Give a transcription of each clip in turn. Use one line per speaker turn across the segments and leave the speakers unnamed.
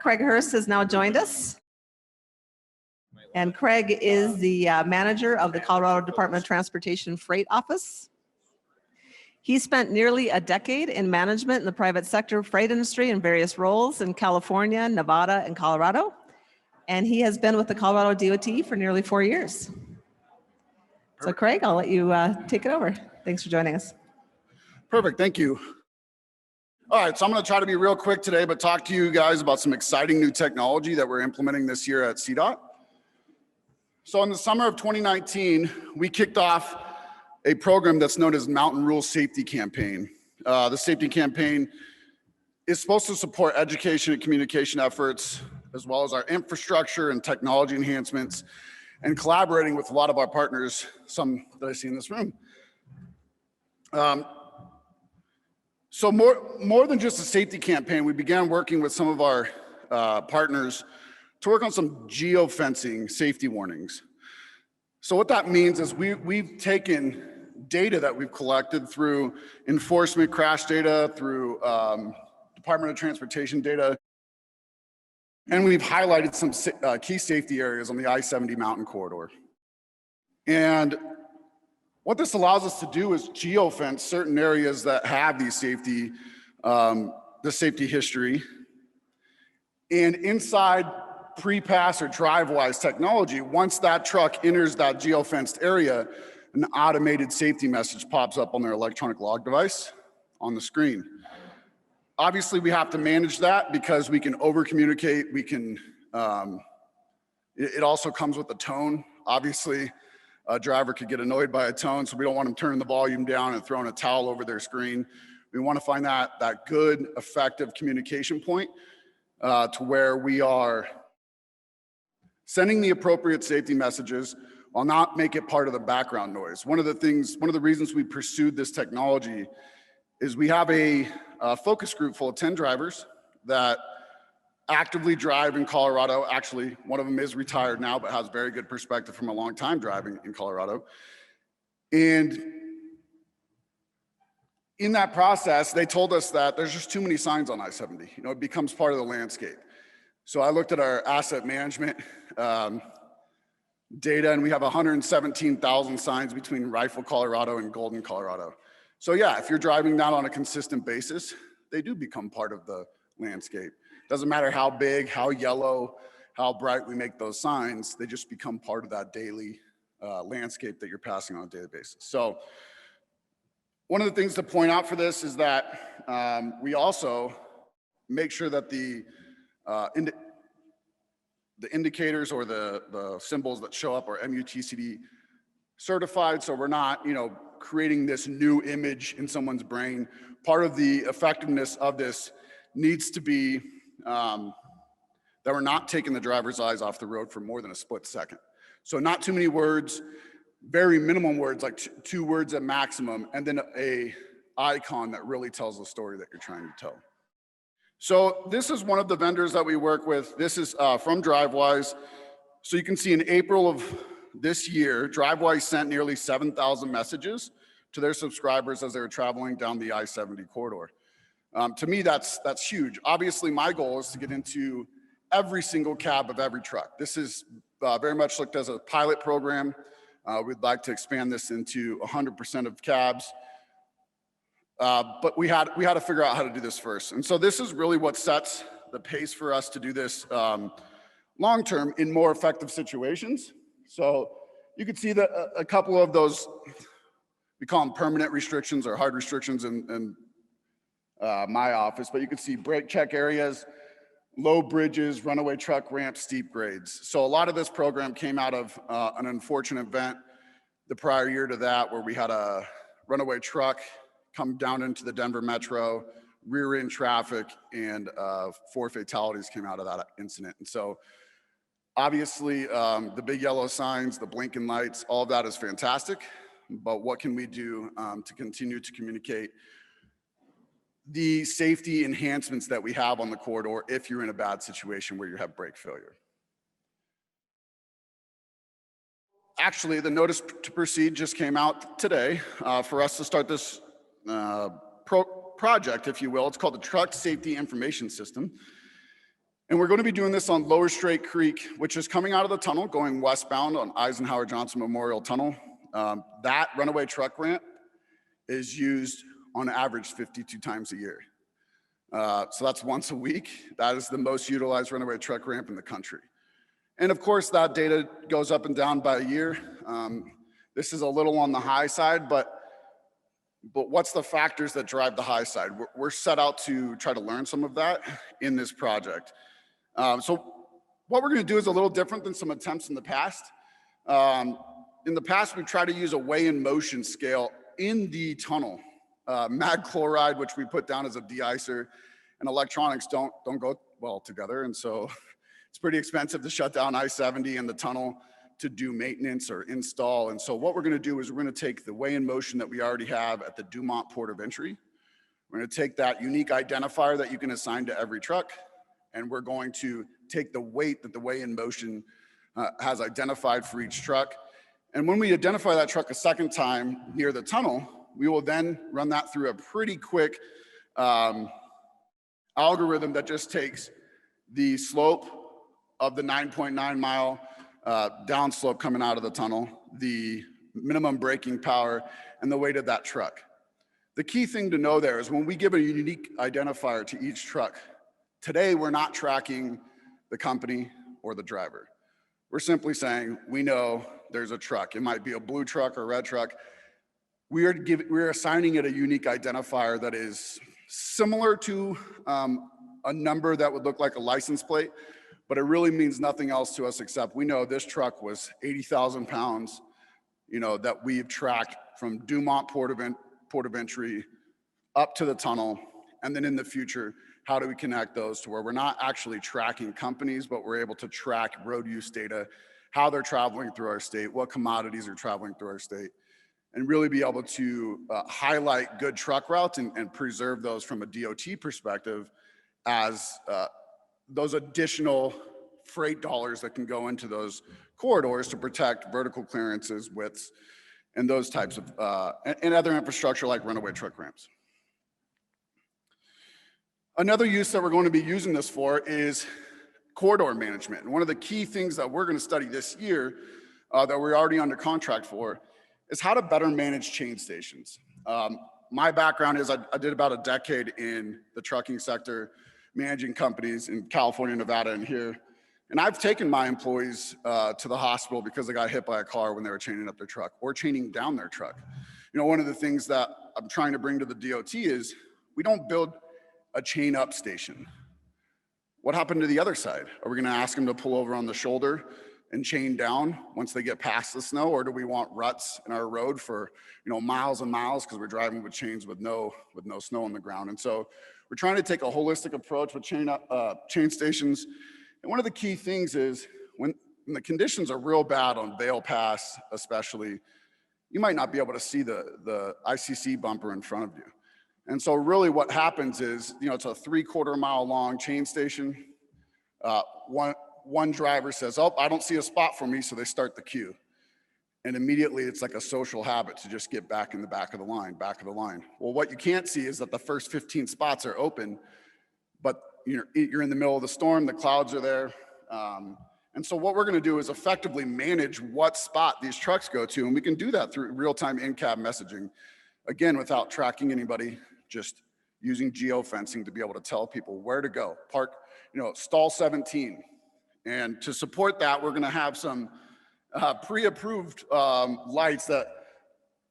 Craig Hurst has now joined us. And Craig is the manager of the Colorado Department of Transportation Freight Office. He spent nearly a decade in management in the private sector freight industry in various roles in California, Nevada, and Colorado. And he has been with the Colorado DOT for nearly 4 years. So Craig, I'll let you take it over. Thanks for joining us.
Perfect, thank you. All right, so I'm gonna try to be real quick today, but talk to you guys about some exciting new technology that we're implementing this year at CDOT. So in the summer of 2019, we kicked off a program that's known as Mountain Rule Safety Campaign. The safety campaign is supposed to support education and communication efforts, as well as our infrastructure and technology enhancements, and collaborating with a lot of our partners, some that I see in this room. So more than just a safety campaign, we began working with some of our partners to work on some geofencing safety warnings. So what that means is we've taken data that we've collected through enforcement crash data, through Department of Transportation data, and we've highlighted some key safety areas on the I-70 mountain corridor. And what this allows us to do is geofence certain areas that have these safety, the safety history. And inside pre-pass or Drivewise technology, once that truck enters that geofenced area, an automated safety message pops up on their electronic log device on the screen. Obviously, we have to manage that because we can over-communicate. We can, it also comes with a tone. Obviously, a driver could get annoyed by a tone, so we don't want them turning the volume down and throwing a towel over their screen. We want to find that good, effective communication point to where we are sending the appropriate safety messages while not make it part of the background noise. One of the reasons we pursued this technology is we have a focus group full of 10 drivers that actively drive in Colorado. Actually, one of them is retired now, but has very good perspective from a long time driving in Colorado. And in that process, they told us that there's just too many signs on I-70. You know, it becomes part of the landscape. So I looked at our asset management data, and we have 117,000 signs between Rifle, Colorado and Golden, Colorado. So yeah, if you're driving that on a consistent basis, they do become part of the landscape. Doesn't matter how big, how yellow, how bright we make those signs, they just become part of that daily landscape that you're passing on a daily basis. So one of the things to point out for this is that we also make sure that the indicators or the symbols that show up are MUTCD certified, so we're not, creating this new image in someone's brain. Part of the effectiveness of this needs to be that we're not taking the driver's eyes off the road for more than a split second. So not too many words, very minimum words, like 2 words at maximum, and then a icon that really tells the story that you're trying to tell. So this is one of the vendors that we work with. This is from Drivewise. So you can see in April of this year, Drivewise sent nearly 7,000 messages to their subscribers as they were traveling down the I-70 corridor. To me, that's huge. Obviously, my goal is to get into every single cab of every truck. This is very much looked as a pilot program. We'd like to expand this into 100% of cabs. But we had to figure out how to do this first. And so this is really what sets the pace for us to do this long-term in more effective situations. So you can see that a couple of those, we call them permanent restrictions or hard restrictions in my office, but you can see brake check areas, low bridges, runaway truck ramps, steep grades. So a lot of this program came out of an unfortunate event the prior year to that, where we had a runaway truck come down into the Denver metro, rear end traffic, and 4 fatalities came out of that incident. And so obviously the big yellow signs, the blinking lights, all of that is fantastic, but what can we do to continue to communicate the safety enhancements that we have on the corridor if you're in a bad situation where you have brake failure? Actually, the notice to proceed just came out today for us to start this project, if you will. It's called the Truck Safety Information System. And we're going to be doing this on Lower Straight Creek, which is coming out of the tunnel, going westbound on Eisenhower Johnson Memorial Tunnel. That runaway truck ramp is used on average 52 times a year. So that's once a week. That is the most utilized runaway truck ramp in the country. And of course, that data goes up and down by a year. This is a little on the high side, but what's the factors that drive the high side? We're set out to try to learn some of that in this project. So what we're going to do is a little different than some attempts in the past. In the past, we tried to use a weigh in motion scale in the tunnel. Mag chloride, which we put down as a de-icer, and electronics don't go well together. And so it's pretty expensive to shut down I-70 in the tunnel to do maintenance or install. And so what we're going to do is we're going to take the weigh in motion that we already have at the Dumont port of entry. We're going to take that unique identifier that you can assign to every truck, and we're going to take the weight that the weigh in motion has identified for each truck. And when we identify that truck a second time near the tunnel, we will then run that through a pretty quick algorithm that just takes the slope of the 9.9 mile downslope coming out of the tunnel, the minimum braking power, and the weight of that truck. The key thing to know there is when we give a unique identifier to each truck, today we're not tracking the company or the driver. We're simply saying, we know there's a truck. It might be a blue truck or a red truck. We're assigning it a unique identifier that is similar to a number that would look like a license plate, but it really means nothing else to us except we know this truck was 80,000 pounds, that we've tracked from Dumont port of entry up to the tunnel. And then in the future, how do we connect those to where we're not actually tracking companies, but we're able to track road use data, how they're traveling through our state, what commodities are traveling through our state, and really be able to highlight good truck routes and preserve those from a DOT perspective as those additional freight dollars that can go into those corridors to protect vertical clearances, widths, and those types of, and other infrastructure like runaway truck ramps. Another use that we're going to be using this for is corridor management. And one of the key things that we're going to study this year that we're already under contract for is how to better manage chain stations. My background is I did about a decade in the trucking sector, managing companies in California, Nevada, and here. And I've taken my employees to the hospital because they got hit by a car when they were chaining up their truck or chaining down their truck. One of the things that I'm trying to bring to the DOT is we don't build a chain up station. What happened to the other side? Are we going to ask them to pull over on the shoulder and chain down once they get past the snow, or do we want ruts in our road for miles and miles because we're driving with chains with no snow on the ground? And so we're trying to take a holistic approach with chain stations. And one of the key things is when the conditions are real bad on Vail Pass, especially, you might not be able to see the ICC bumper in front of you. And so really what happens is, it's a 3/4 mile long chain station. One driver says, oh, I don't see a spot for me, so they start the queue. And immediately it's like a social habit to just get back in the back of the line. Well, what you can't see is that the first 15 spots are open, but you're in the middle of the storm, the clouds are there. And so what we're gonna do is effectively manage what spot these trucks go to, and we can do that through real-time in-cab messaging. Again, without tracking anybody, just using geofencing to be able to tell people where to go. Park, stall 17. And to support that, we're gonna have some pre-approved lights that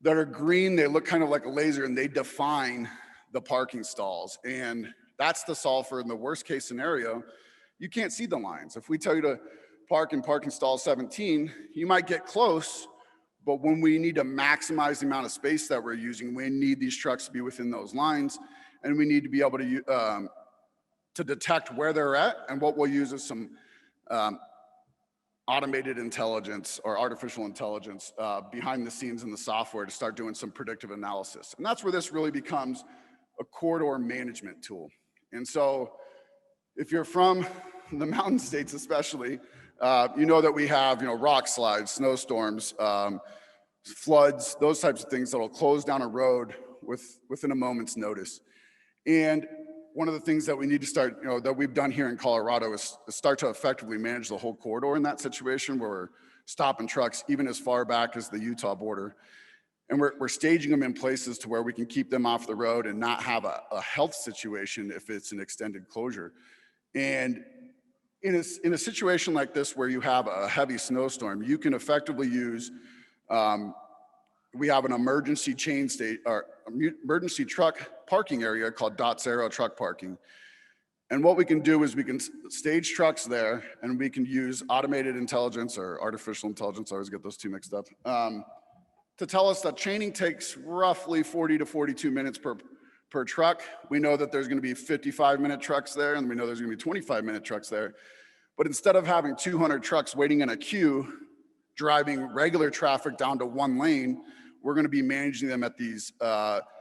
are green. They look kind of like a laser and they define the parking stalls. And that's the solve for in the worst case scenario. You can't see the lines. If we tell you to park in parking stall 17, you might get close, but when we need to maximize the amount of space that we're using, we need these trucks to be within those lines, and we need to be able to detect where they're at. And what we'll use is some automated intelligence or artificial intelligence behind the scenes in the software to start doing some predictive analysis. And that's where this really becomes a corridor management tool. And so if you're from the mountain states especially, you know that we have rock slides, snowstorms, floods, those types of things that will close down a road within a moment's notice. And one of the things that we need to start, that we've done here in Colorado is start to effectively manage the whole corridor in that situation where we're stopping trucks even as far back as the Utah border. And we're staging them in places to where we can keep them off the road and not have a health situation if it's an extended closure. And in a situation like this where you have a heavy snowstorm, you can effectively use, we have an emergency chain state or emergency truck parking area called .0 truck parking. And what we can do is we can stage trucks there, and we can use automated intelligence or artificial intelligence, I always get those two mixed up, to tell us that chaining takes roughly 40 to 42 minutes per truck. We know that there's gonna be 55-minute trucks there, and we know there's gonna be 25-minute trucks there. But instead of having 200 trucks waiting in a queue, driving regular traffic down to one lane, we're gonna be managing them at these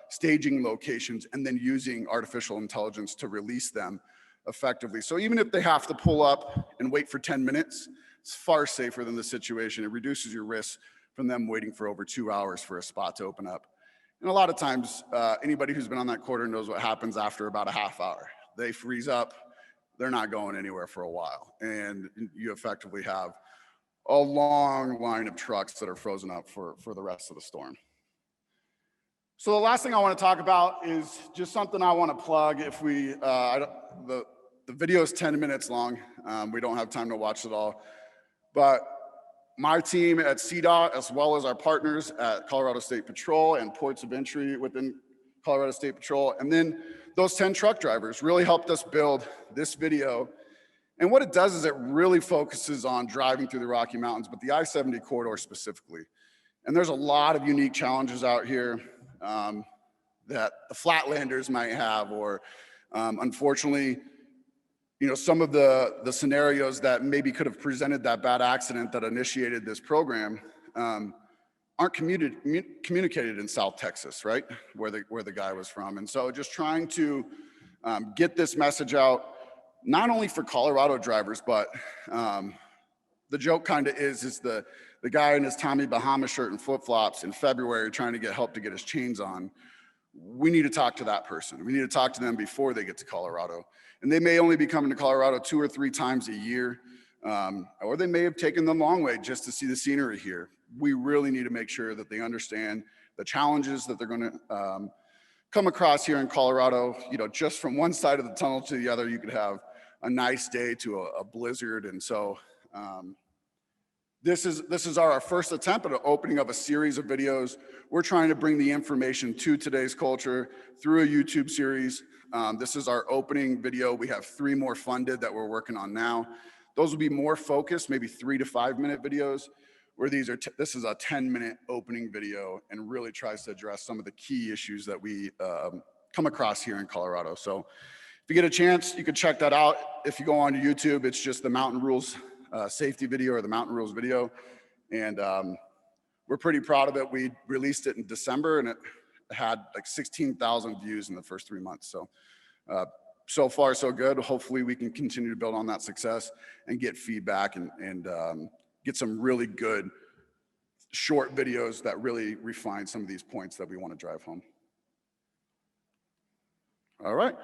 staging locations and then using artificial intelligence to release them effectively. So even if they have to pull up and wait for 10 minutes, it's far safer than the situation. It reduces your risk from them waiting for over 2 hours for a spot to open up. And a lot of times, anybody who's been on that corridor knows what happens after about a half hour. They freeze up, they're not going anywhere for a while. And you effectively have a long line of trucks that are frozen up for the rest of the storm. So the last thing I want to talk about is just something I want to plug. If we, the video is 10 minutes long. We don't have time to watch it all. But my team at CDOT, as well as our partners at Colorado State Patrol and ports of entry within Colorado State Patrol, and then those 10 truck drivers really helped us build this video. And what it does is it really focuses on driving through the Rocky Mountains, but the I-70 corridor specifically. And there's a lot of unique challenges out here that the flatlanders might have, or unfortunately, some of the scenarios that maybe could have presented that bad accident that initiated this program aren't communicated in South Texas, right? Where the guy was from. And so just trying to get this message out, not only for Colorado drivers, but the joke kind of is the guy in his Tommy Bahama shirt and flip-flops in February trying to get help to get his chains on. We need to talk to that person. We need to talk to them before they get to Colorado. And they may only be coming to Colorado 2 or 3 times a year, or they may have taken the long way just to see the scenery here. We really need to make sure that they understand the challenges that they're gonna come across here in Colorado. Just from one side of the tunnel to the other, you could have a nice day to a blizzard. And so this is our first attempt at opening up a series of videos. We're trying to bring the information to today's culture through a YouTube series. This is our opening video. We have 3 more funded that we're working on now. Those will be more focused, maybe 3 to 5 minute videos, where this is a 10-minute opening video and really tries to address some of the key issues that we come across here in Colorado. So if you get a chance, you can check that out. If you go on YouTube, it's just the Mountain Rules safety video or the Mountain Rules video. And we're pretty proud of it. We released it in December and it had like 16,000 views in the first 3 months. So, so far so good. Hopefully we can continue to build on that success and get feedback and get some really good short videos that really refine some of these points that we want to drive home. All right.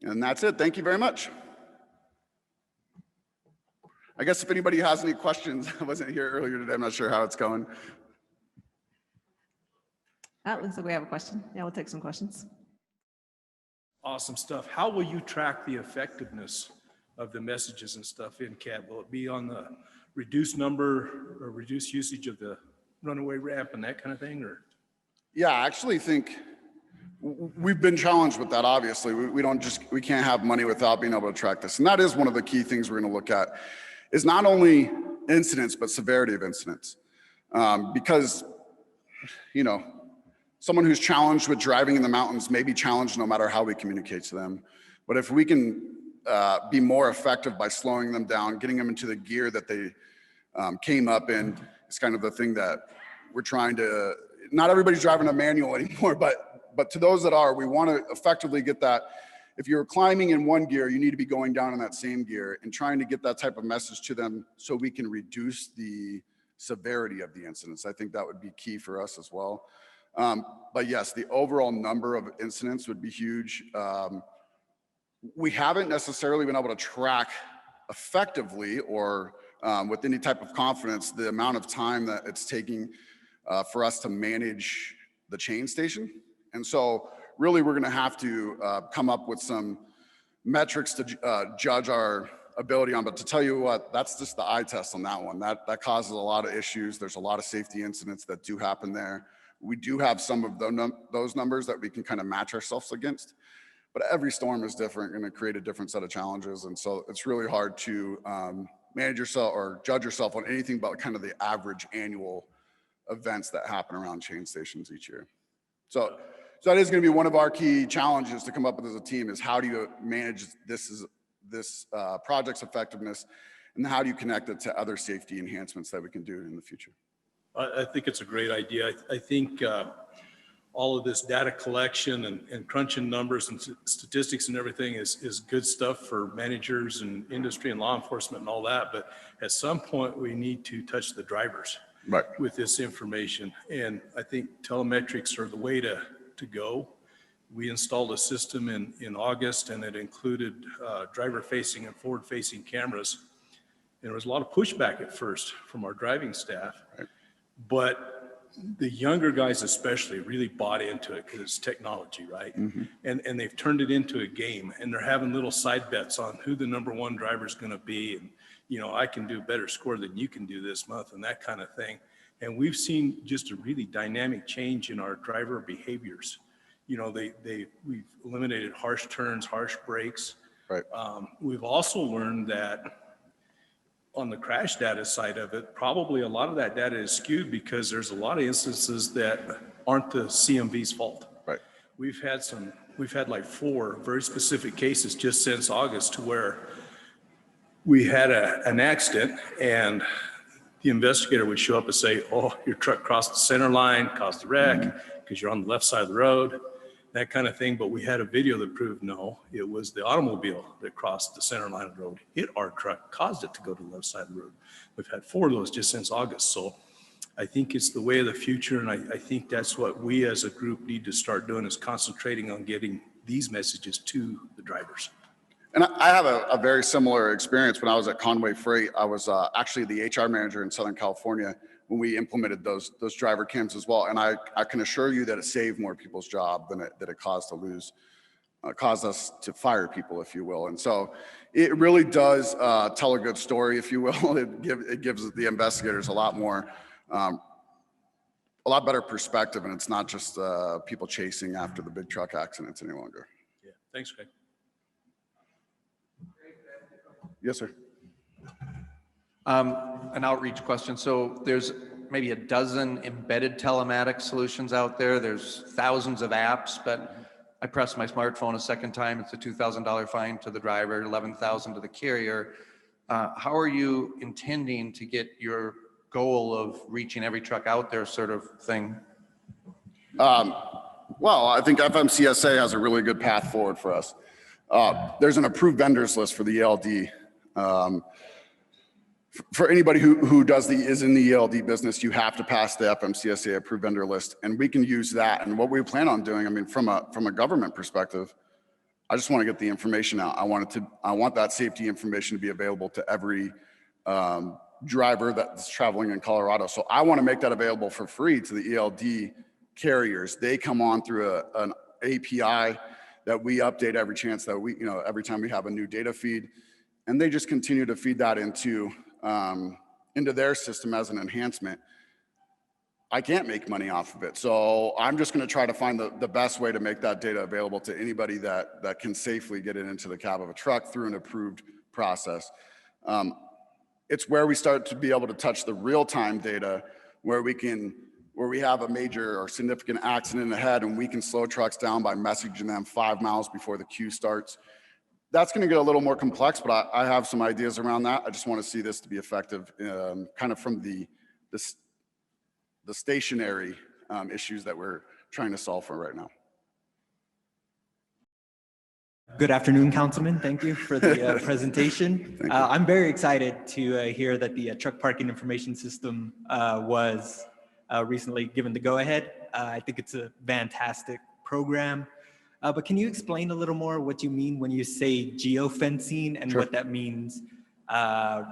And that's it. Thank you very much. I guess if anybody has any questions, I wasn't here earlier today. I'm not sure how it's going.
It looks like we have a question. Yeah, we'll take some questions.
Awesome stuff. How will you track the effectiveness of the messages and stuff in CAT? Will it be on the reduced number or reduced usage of the runaway ramp and that kind of thing? Or
yeah, I actually think we've been challenged with that. Obviously, we can't have money without being able to track this. And that is one of the key things we're going to look at, is not only incidents, but severity of incidents. Because, someone who's challenged with driving in the mountains may be challenged no matter how we communicate to them. But if we can be more effective by slowing them down, getting them into the gear that they came up in, it's kind of the thing that we're trying to, not everybody's driving a manual anymore, but to those that are, we want to effectively get that. If you're climbing in one gear, you need to be going down in that same gear and trying to get that type of message to them so we can reduce the severity of the incidents. I think that would be key for us as well. But yes, the overall number of incidents would be huge. We haven't necessarily been able to track effectively or with any type of confidence the amount of time that it's taking for us to manage the chain station. And so really we're gonna have to come up with some metrics to judge our ability on, but to tell you what, that's just the eye test on that one. That causes a lot of issues. There's a lot of safety incidents that do happen there. We do have some of those numbers that we can kind of match ourselves against, but every storm is different, going to create a different set of challenges. And so it's really hard to manage yourself or judge yourself on anything but kind of the average annual events that happen around chain stations each year. So that is going to be one of our key challenges to come up with as a team, is how do you manage this project's effectiveness, and how do you connect it to other safety enhancements that we can do in the future?
I think it's a great idea. I think all of this data collection and crunching numbers and statistics and everything is good stuff for managers and industry and law enforcement and all that. But at some point, we need to touch the drivers with this information. And I think telemetrics are the way to go. We installed a system in August, and it included driver-facing and forward-facing cameras. And there was a lot of pushback at first from our driving staff. But the younger guys especially really bought into it because it's technology, right? And they've turned it into a game, and they're having little side bets on who the #1 driver is going to be. And, you know, I can do a better score than you can do this month, and that kind of thing. And we've seen just a really dynamic change in our driver behaviors. You know, we've eliminated harsh turns, harsh brakes. We've also learned that on the crash data side of it, probably a lot of that data is skewed because there's a lot of instances that aren't the CMV's fault. We've had like 4 very specific cases just since August, to where we had an accident and the investigator would show up and say, oh, your truck crossed the center line, caused a wreck because you're on the left side of the road, that kind of thing. But we had a video that proved no, it was the automobile that crossed the center line of the road, hit our truck, caused it to go to the left side of the road. We've had 4 of those just since August. So I think it's the way of the future. And I think that's what we as a group need to start doing, is concentrating on getting these messages to the drivers.
And I have a very similar experience. When I was at Conway Freight, I was actually the HR manager in Southern California when we implemented those driver cams as well. And I can assure you that it saved more people's job than it caused us to fire people, if you will. And so it really does tell a good story, if you will. It gives the investigators a lot better perspective, and it's not just people chasing after the big truck accidents any longer.
Yeah, thanks, Craig.
Yes, sir.
An outreach question. So there's maybe a dozen embedded telematic solutions out there. There's thousands of apps, but I press my smartphone a second time, it's a $2,000 fine to the driver, $11,000 to the carrier. How are you intending to get your goal of reaching every truck out there sort of thing?
Well, I think FMCSA has a really good path forward for us. There's an approved vendors list for the ELD. For anybody who is in the ELD business, you have to pass the FMCSA approved vendor list, and we can use that. And what we plan on doing, I mean, from a government perspective, I just want to get the information out. I want that safety information to be available to every driver that's traveling in Colorado. So I want to make that available for free to the ELD carriers. They come on through an API that we update every chance that every time we have a new data feed, and they just continue to feed that into their system as an enhancement. I can't make money off of it. So I'm just going to try to find the best way to make that data available to anybody that can safely get it into the cab of a truck through an approved process. It's where we start to be able to touch the real-time data where we have a major or significant accident ahead, and we can slow trucks down by messaging them 5 miles before the queue starts. That's going to get a little more complex, but I have some ideas around that. I just want to see this to be effective, kind of from the stationary issues that we're trying to solve for right now.
Good afternoon, Councilman. Thank you for the presentation. I'm very excited to hear that the truck parking information system was recently given the go-ahead. I think it's a fantastic program. But can you explain a little more what you mean when you say geofencing and
Sure.
what that means, I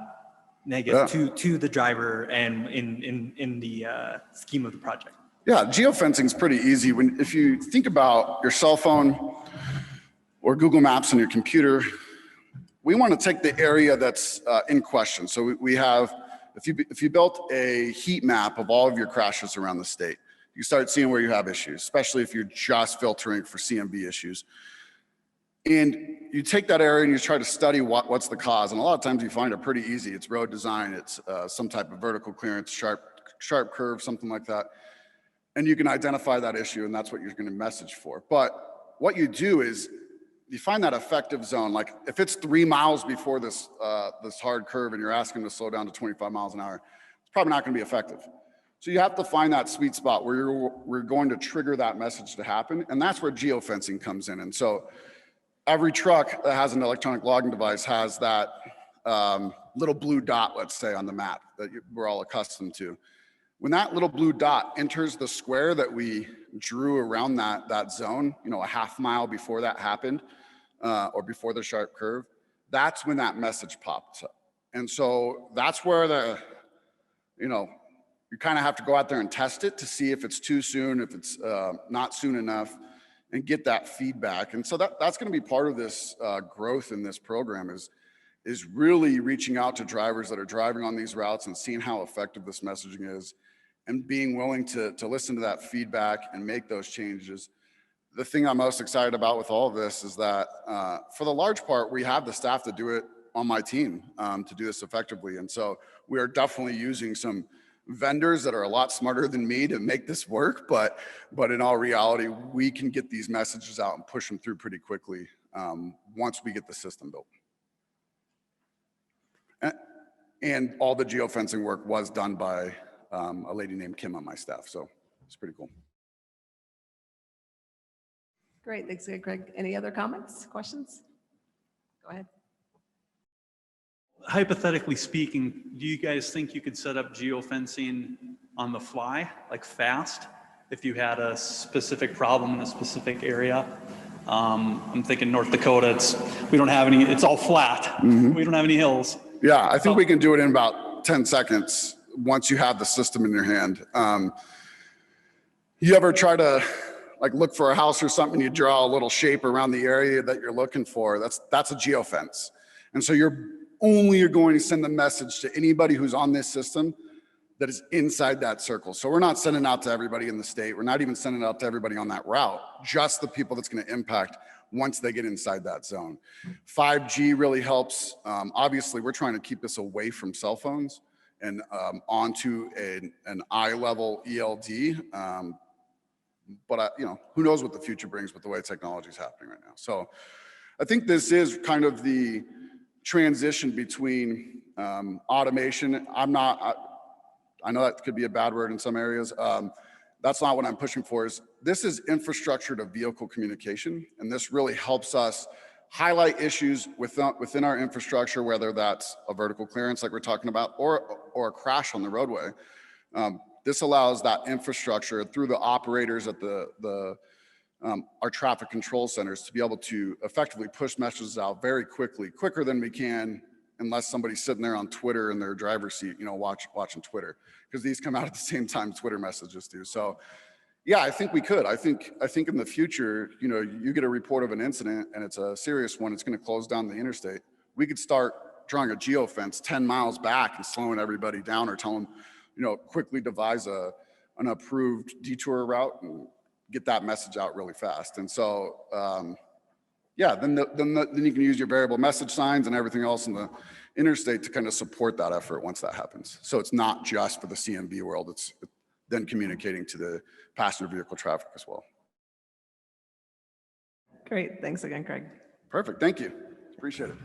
guess, to the driver and in the scheme of the project?
Yeah, geofencing is pretty easy. If you think about your cell phone or Google Maps on your computer, we want to take the area that's in question. So we have, if you built a heat map of all of your crashes around the state, you start seeing where you have issues, especially if you're just filtering for CMV issues. And you take that area and you try to study what's the cause. And a lot of times you find it pretty easy. It's road design, it's some type of vertical clearance, sharp curve, something like that. And you can identify that issue, and that's what you're going to message for. But what you do is you find that effective zone. Like if it's 3 miles before this hard curve and you're asking them to slow down to 25 miles an hour, it's probably not going to be effective. So you have to find that sweet spot where we're going to trigger that message to happen, and that's where geofencing comes in. And so every truck that has an electronic logging device has that little blue dot, let's say, on the map that we're all accustomed to. When that little blue dot enters the square that we drew around that zone, you know, a half mile before that happened, or before the sharp curve, that's when that message pops up. And so that's where you kind of have to go out there and test it to see if it's too soon, if it's not soon enough, and get that feedback. And so that's going to be part of this growth in this program is really reaching out to drivers that are driving on these routes and seeing how effective this messaging is, and being willing to listen to that feedback and make those changes. The thing I'm most excited about with all of this is that for the large part, we have the staff to do it on my team to do this effectively. And so we are definitely using some vendors that are a lot smarter than me to make this work, but in all reality, we can get these messages out and push them through pretty quickly once we get the system built. And all the geofencing work was done by a lady named Kim on my staff, so it's pretty cool.
Great, thanks, Craig. Any other comments, questions? Go ahead.
Hypothetically speaking, do you guys think you could set up geofencing on the fly, like fast, if you had a specific problem in a specific area? I'm thinking North Dakota, we don't have any, it's all flat. Mm-hmm. We don't have any hills.
Yeah, I think we can do it in about 10 seconds once you have the system in your hand. You ever try to like look for a house or something, you draw a little shape around the area that you're looking for, that's a geofence. And so you're going to send the message to anybody who's on this system that is inside that circle. So we're not sending out to everybody in the state. We're not even sending it out to everybody on that route, just the people that's going to impact once they get inside that zone. 5G really helps. Obviously, we're trying to keep this away from cell phones and onto an eye-level ELD. But who knows what the future brings with the way technology is happening right now. So I think this is kind of the transition between automation. I know that could be a bad word in some areas. That's not what I'm pushing for. This is infrastructure to vehicle communication, and this really helps us highlight issues within our infrastructure, whether that's a vertical clearance like we're talking about, or a crash on the roadway. This allows that infrastructure through the operators at our traffic control centers to be able to effectively push messages out very quickly, quicker than we can unless somebody's sitting there on Twitter in their driver's seat, watching Twitter, because these come out at the same time Twitter messages do. So yeah, I think we could. I think in the future, you get a report of an incident and it's a serious one, it's going to close down the interstate. We could start drawing a geofence 10 miles back and slowing everybody down, or tell them, quickly devise an approved detour route and get that message out really fast. And so, then you can use your variable message signs and everything else in the interstate to kind of support that effort once that happens. So it's not just for the CMV world, it's then communicating to the passenger vehicle traffic as well.
Great, thanks again, Craig.
Perfect, thank you, appreciate it.